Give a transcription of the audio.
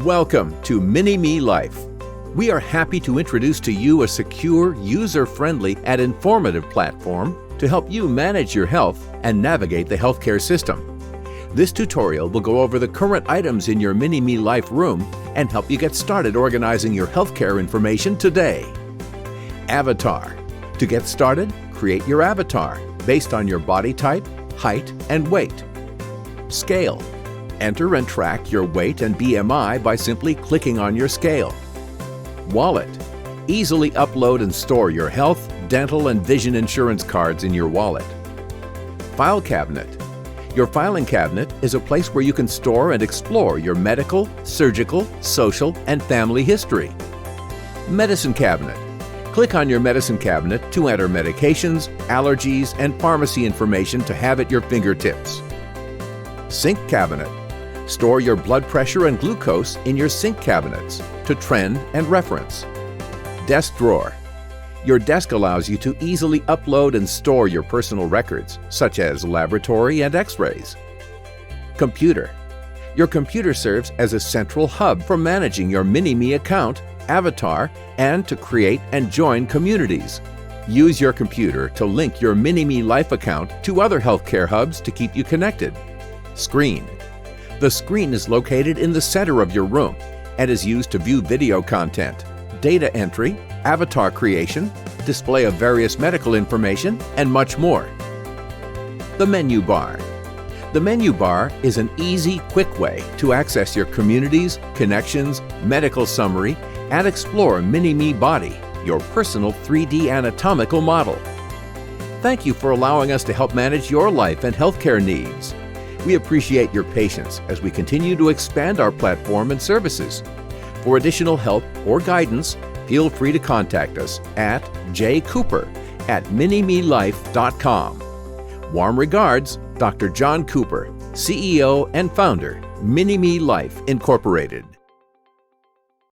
Welcome to Minimelife. We are happy to introduce to you a secure, user-friendly, and informative platform to help you manage your health and navigate the healthcare system. This tutorial will go over the current items in your Minimelife room and help you get started organizing your healthcare information today. Avatar. To get started, create your avatar based on your body type, height, and weight. Scale. Enter and track your weight and BMI by simply clicking on your scale. Wallet. Easily upload and store your health, dental, and vision insurance cards in your wallet. File cabinet. Your filing cabinet is a place where you can store and explore your medical, surgical, social, and family history. Medicine cabinet. Click on your medicine cabinet to enter medications, allergies, and pharmacy information to have at your fingertips. Sink cabinet. Store your blood pressure and glucose in your sink cabinets to trend and reference. Desk drawer. Your desk allows you to easily upload and store your personal records, such as laboratory and x-rays. Computer. Your computer serves as a central hub for managing your Mini-Me account, avatar, and to create and join communities. Use your computer to link your Minimelife account to other healthcare hubs to keep you connected. Screen. The screen is located in the center of your room and is used to view video content, data entry, avatar creation, display of various medical information, and much more. The menu bar. The menu bar is an easy, quick way to access your communities, connections, medical summary, and explore Mini-Me Body, your personal 3D anatomical model. Thank you for allowing us to help manage your life and healthcare needs. We appreciate your patience as we continue to expand our platform and services. For additional help or guidance, feel free to contact us at jcooper@minimelife.com. Warm regards, Dr. John Cooper, CEO and founder, Minimelife Incorporated.